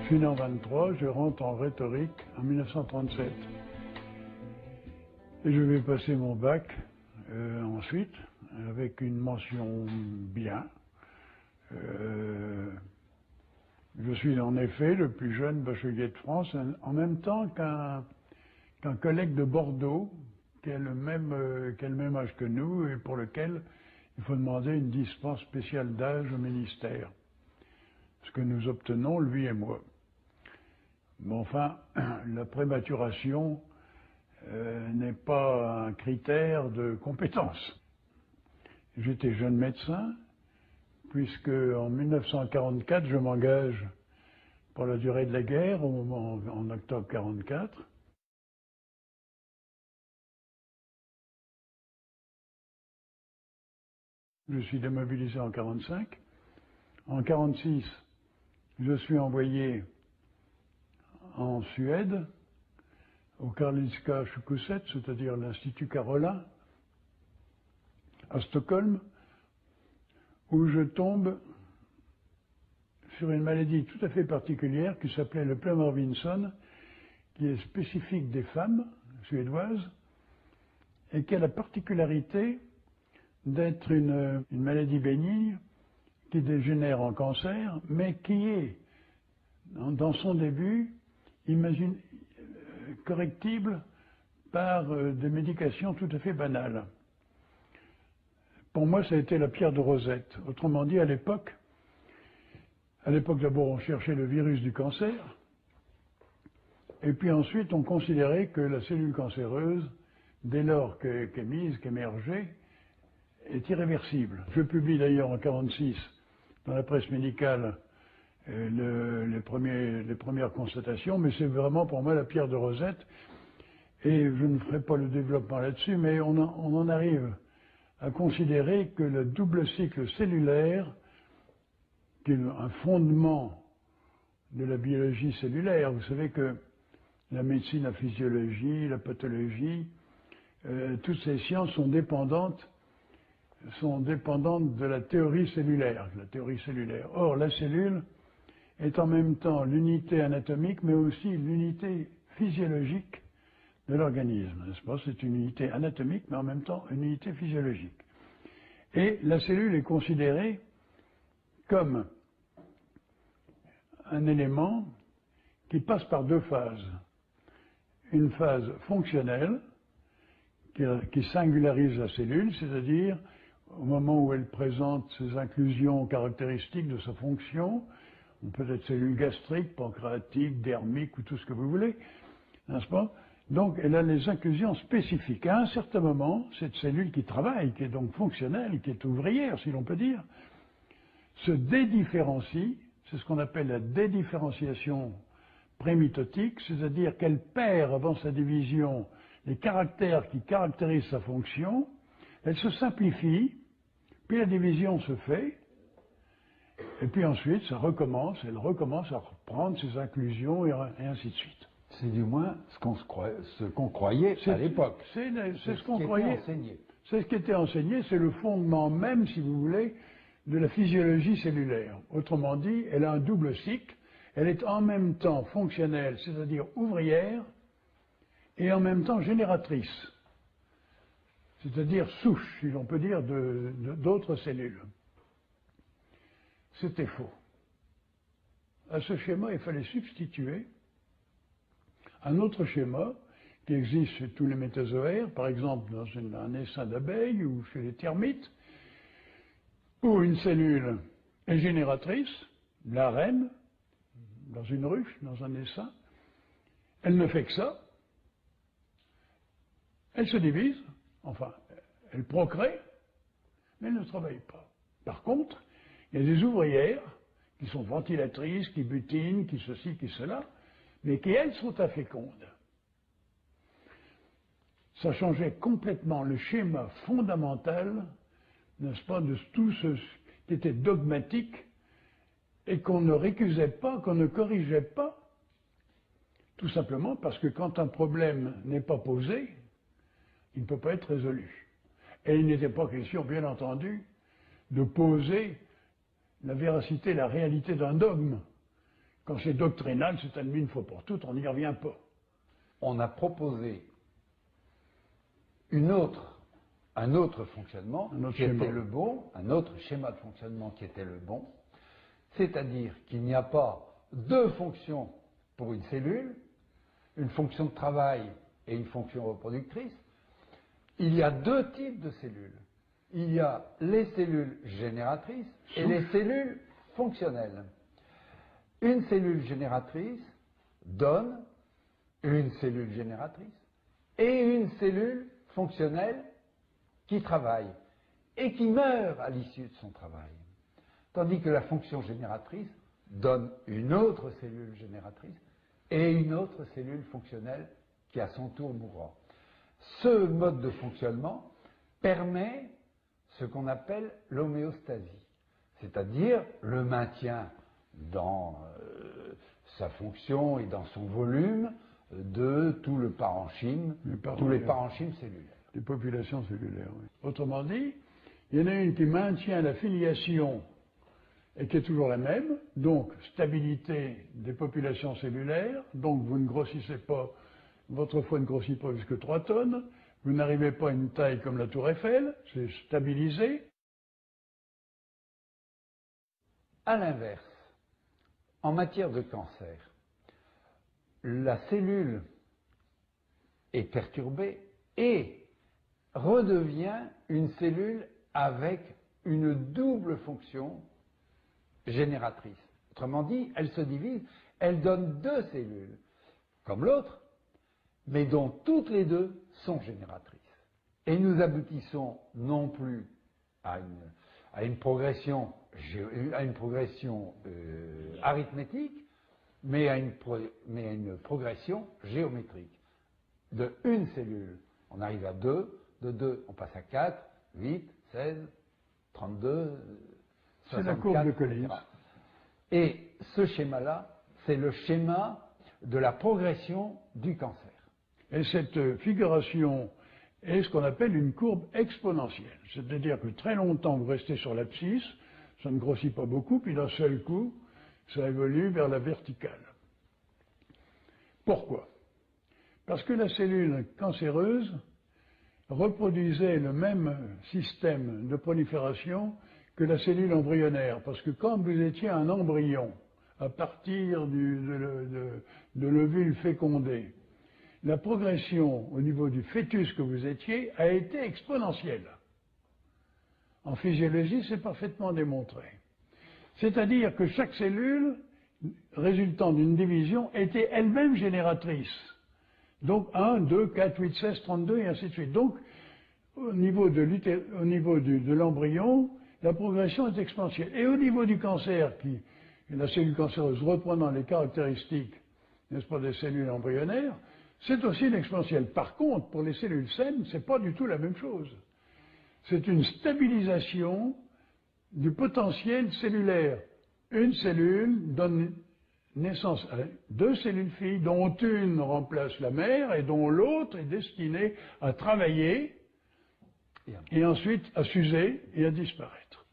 Je suis né en 23, je rentre en rhétorique en 1937. Et je vais passer mon bac ensuite, avec une mention bien. Je suis en effet le plus jeune bachelier de France, en même temps qu'un collègue de Bordeaux, qui a le même âge que nous, et pour lequel il faut demander une dispense spéciale d'âge au ministère. Ce que nous obtenons, lui et moi. Mais enfin, la prématuration n'est pas un critère de compétence. J'étais jeune médecin, puisque en 1944, je m'engage pour la durée de la guerre, en octobre 1944. Je suis démobilisé en 1945. En 1946, je suis envoyé en Suède, au Karolinska Sjukhuset, c'est-à-dire l'Institut Karola, à Stockholm, où je tombe sur une maladie tout à fait particulière qui s'appelait le Plummer-Vinson, qui est spécifique des femmes suédoises et qui a la particularité d'être une maladie bénigne qui dégénère en cancer, mais qui est, dans son début, correctible par des médications tout à fait banales. Pour moi, ça a été la pierre de Rosette. Autrement dit, à l'époque, d'abord, on cherchait le virus du cancer, et puis ensuite, on considérait que la cellule cancéreuse, dès lors qu'émergeait, est irréversible. Je publie d'ailleurs en 1946, dans la presse médicale, les premières constatations, mais c'est vraiment pour moi la pierre de Rosette, et je ne ferai pas le développement là-dessus, mais on en arrive à considérer que le double cycle cellulaire, qui est un fondement de la biologie cellulaire, vous savez que la médecine, la physiologie, la pathologie, toutes ces sciences sont dépendantes de la théorie cellulaire. Or, la cellule est en même temps l'unité anatomique, mais aussi l'unité physiologique de l'organisme, n'est-ce pas? C'est une unité anatomique, mais en même temps une unité physiologique. Et la cellule est considérée comme un élément qui passe par deux phases. Une phase fonctionnelle, qui singularise la cellule, c'est-à-dire au moment où elle présente ses inclusions caractéristiques de sa fonction, on peut être cellule gastrique, pancréatique, dermique ou tout ce que vous voulez, n'est-ce pas? Donc elle a les inclusions spécifiques. À un certain moment, cette cellule qui travaille, qui est donc fonctionnelle, qui est ouvrière, si l'on peut dire, se dédifférencie, c'est ce qu'on appelle la dédifférenciation prémitotique, c'est-à-dire qu'elle perd avant sa division les caractères qui caractérisent sa fonction, elle se simplifie, puis la division se fait, et puis ensuite elle recommence à reprendre ses inclusions et ainsi de suite. C'est du moins ce qu'on croyait à l'époque. C'est ce qu'on croyait. C'est ce qui était enseigné, c'est le fondement même, si vous voulez, de la physiologie cellulaire. Autrement dit, elle a un double cycle, elle est en même temps fonctionnelle, c'est-à-dire ouvrière, et en même temps génératrice, c'est-à-dire souche, si l'on peut dire, d'autres cellules. C'était faux. À ce schéma, il fallait substituer un autre schéma qui existe chez tous les métazoaires, par exemple dans un essaim d'abeilles ou chez les termites, où une cellule est génératrice, la reine, dans une ruche, dans un essaim, elle ne fait que ça, elle se divise, enfin, elle procrée, mais elle ne travaille pas. Par contre, il y a des ouvrières qui sont ventilatrices, qui butinent, qui ceci, qui cela, mais qui, elles, sont infécondes. Ça changeait complètement le schéma fondamental, n'est-ce pas, de tout ce qui était dogmatique et qu'on ne récusait pas, qu'on ne corrigeait pas, tout simplement parce que quand un problème n'est pas posé, il ne peut pas être résolu. Et il n'était pas question, bien entendu, de poser la véracité, la réalité d'un dogme Quand c'est doctrinal, c'est admis une fois pour toutes, on n'y revient pas. On a proposé un autre fonctionnement qui était le bon, un autre schéma de fonctionnement qui était le bon, c'est-à-dire qu'il n'y a pas deux fonctions pour une cellule, une fonction de travail et une fonction reproductrice. Il y a deux types de cellules. Il y a les cellules génératrices et les cellules fonctionnelles. Une cellule génératrice donne une cellule génératrice et une cellule fonctionnelle qui travaille et qui meurt à l'issue de son travail. Tandis que la fonction génératrice donne une autre cellule génératrice et une autre cellule fonctionnelle qui à son tour mourra. Ce mode de fonctionnement permet ce qu'on appelle l'homéostasie, c'est-à-dire le maintien dans sa fonction et dans son volume de tout le parenchyme, tous les parenchymes cellulaires. Les populations cellulaires, oui. Autrement dit, il y en a une qui maintient la filiation et qui est toujours la même, donc stabilité des populations cellulaires, donc vous ne grossissez pas, votre foie ne grossit pas jusque 3 tonnes, vous n'arrivez pas à une taille comme la Tour Eiffel, c'est stabilisé. À l'inverse, en matière de cancer, la cellule est perturbée et redevient une cellule avec une double fonction génératrice. Autrement dit, elle se divise, elle donne deux cellules, comme l'autre, mais dont toutes les deux sont génératrices. Et nous aboutissons non plus à une progression arithmétique, mais à une progression géométrique. De une cellule, on arrive à 2, de 2, on passe à 4, 8, 16, 32, 64, c'est la courbe de Colline. etc. Et ce schéma-là, c'est le schéma de la progression du cancer. Et cette figuration est ce qu'on appelle une courbe exponentielle. C'est-à-dire que très longtemps, vous restez sur l'abscisse, ça ne grossit pas beaucoup, puis d'un seul coup, ça évolue vers la verticale. Pourquoi? Parce que la cellule cancéreuse reproduisait le même système de prolifération que la cellule embryonnaire. Parce que quand vous étiez un embryon, à partir de l'ovule fécondé, la progression au niveau du fœtus que vous étiez a été exponentielle. En physiologie, c'est parfaitement démontré. C'est-à-dire que chaque cellule, résultant d'une division, était elle-même génératrice. Donc 1, 2, 4, 8, 16, 32 et ainsi de suite. Donc, au niveau de l'embryon, la progression est exponentielle. Et au niveau du cancer, la cellule cancéreuse reprenant les caractéristiques, n'est-ce pas, des cellules embryonnaires, c'est aussi l'exponentielle. Par contre, pour les cellules saines, c'est pas du tout la même chose. C'est une stabilisation du potentiel cellulaire. Une cellule donne naissance à deux cellules filles, dont une remplace la mère et dont l'autre est destinée à travailler et ensuite à s'user et à disparaître.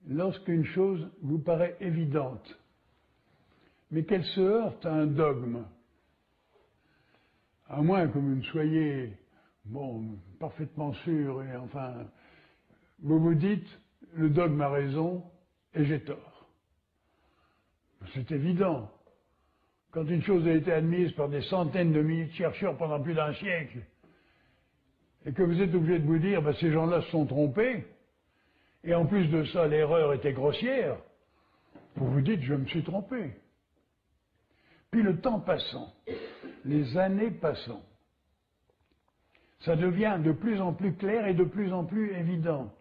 Lorsqu'une chose vous paraît évidente, mais qu'elle se heurte à un dogme, à moins que vous ne soyez, parfaitement sûr, et enfin, vous vous dites, le dogme a raison et j'ai tort. C'est évident. Quand une chose a été admise par des centaines de milliers de chercheurs pendant plus d'un siècle, et que vous êtes obligé de vous dire, ces gens-là se sont trompés, et en plus de ça, l'erreur était grossière, vous vous dites, je me suis trompé. Puis le temps passant, les années passant, ça devient de plus en plus clair et de plus en plus évident.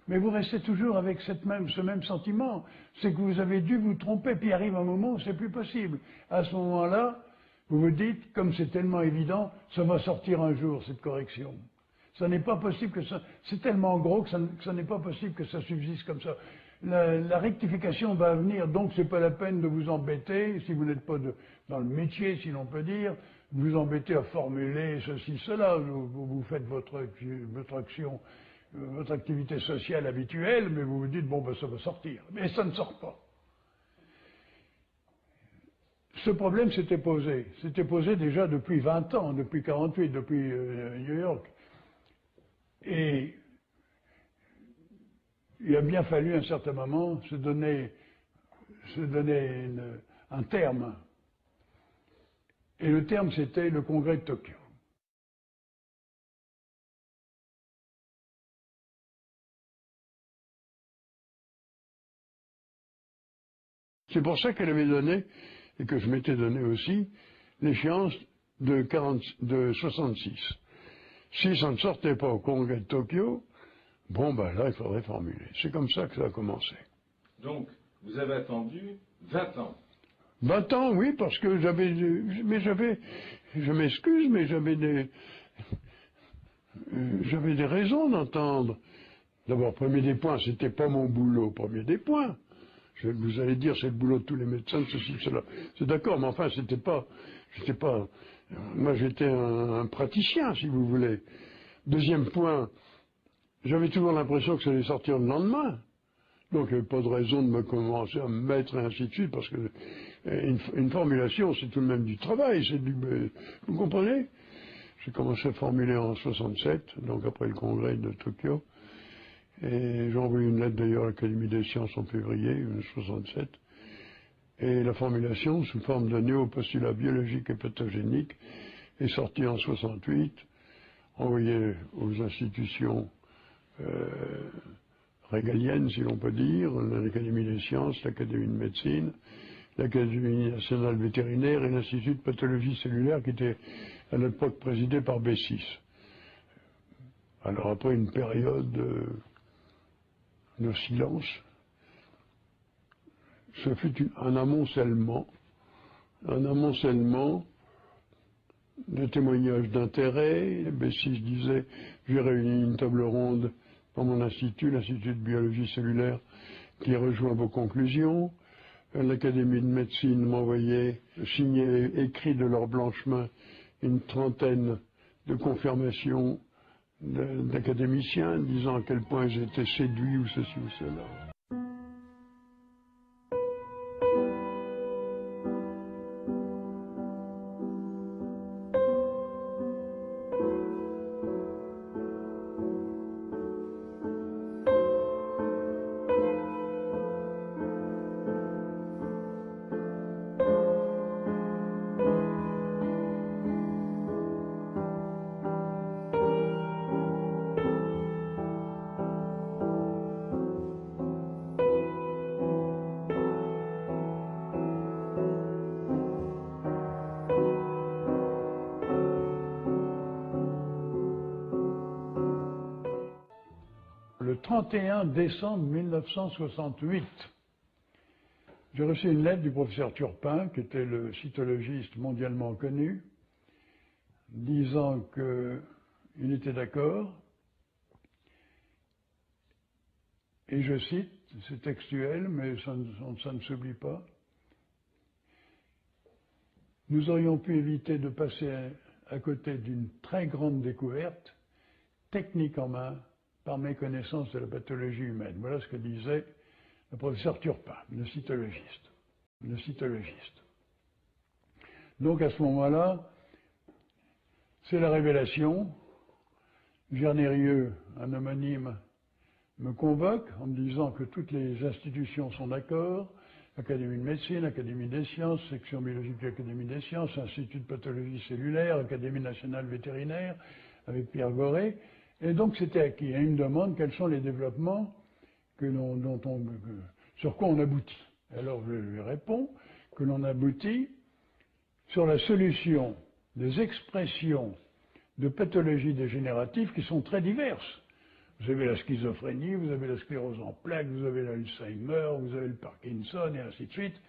Mais vous restez toujours avec ce même sentiment, c'est que vous avez dû vous tromper, puis arrive un moment où c'est plus possible. À ce moment-là, Vous vous dites, comme c'est tellement évident, ça va sortir un jour, cette correction. Ça n'est pas possible que ça... C'est tellement gros que ça n'est pas possible que ça subsiste comme ça. La rectification va venir, donc c'est pas la peine de vous embêter, si vous n'êtes pas dans le métier, si l'on peut dire, de vous embêter à formuler ceci, cela. Vous faites votre action, votre activité sociale habituelle, mais vous vous dites, bon, ben ça va sortir. Mais ça ne sort pas. Ce problème s'était posé déjà depuis 20 ans, depuis 48, depuis New York. Et il a bien fallu à un certain moment se donner un terme. Et le terme, c'était le congrès de Tokyo. C'est pour ça qu'elle avait donné, et que je m'étais donné aussi, l'échéance de 66. Si ça ne sortait pas au congrès de Tokyo, bon ben là, il faudrait formuler. C'est comme ça que ça a commencé. Donc, vous avez attendu 20 ans. 20 ans, oui, parce que je m'excuse, mais j'avais des raisons d'entendre. D'abord, premier des points, c'était pas mon boulot, premier des points. Vous allez dire, c'est le boulot de tous les médecins, de ceci, de cela. C'est d'accord, mais enfin, moi, j'étais un praticien, si vous voulez. Deuxième point, j'avais toujours l'impression que ça allait sortir le lendemain. Donc, il n'y avait pas de raison de me commencer à me mettre et ainsi de suite, parce que une formulation, c'est tout de même du travail, vous comprenez? J'ai commencé à formuler en 67, donc après le congrès de Tokyo. Et j'ai envoyé une lettre d'ailleurs à l'Académie des sciences en février 67. Et la formulation, sous forme de néopostulat biologique et pathogénique, est sortie en 68, envoyée aux institutions régaliennes, si l'on peut dire, l'Académie des sciences, l'Académie de médecine, l'Académie nationale vétérinaire et l'Institut de pathologie cellulaire qui était à l'époque présidé par B6. Alors après une période de silence, ce fut un amoncellement de témoignages d'intérêt. B6 disait, j'ai réuni une table ronde dans mon institut, l'Institut de biologie cellulaire, qui rejoint vos conclusions. L'Académie de médecine m'envoyait signé, écrit de leur blanche main, une trentaine de confirmations d'académiciens disant à quel point j'étais séduit ou ceci ou cela. Le 31 décembre 1968, j'ai reçu une lettre du professeur Turpin, qui était le cytologiste mondialement connu, disant qu'il était d'accord, et je cite, c'est textuel, mais ça ne s'oublie pas, nous aurions pu éviter de passer à côté d'une très grande découverte, technique en main, par mes connaissances de la pathologie humaine. Voilà ce que disait le professeur Turpin, le cytologiste. Donc à ce moment-là, c'est la révélation. Vernérieux, un homonyme, me convoque en me disant que toutes les institutions sont d'accord, Académie de médecine, Académie des sciences, section biologique de l'Académie des sciences, Institut de pathologie cellulaire, Académie nationale vétérinaire, avec Pierre Goré. Et donc c'était acquis. Et il me demande quels sont les développements sur quoi on aboutit. Alors je lui réponds que l'on aboutit sur la solution des expressions de pathologies dégénératives qui sont très diverses. Vous avez la schizophrénie, vous avez la sclérose en plaques, vous avez l'Alzheimer, vous avez le Parkinson et ainsi de suite.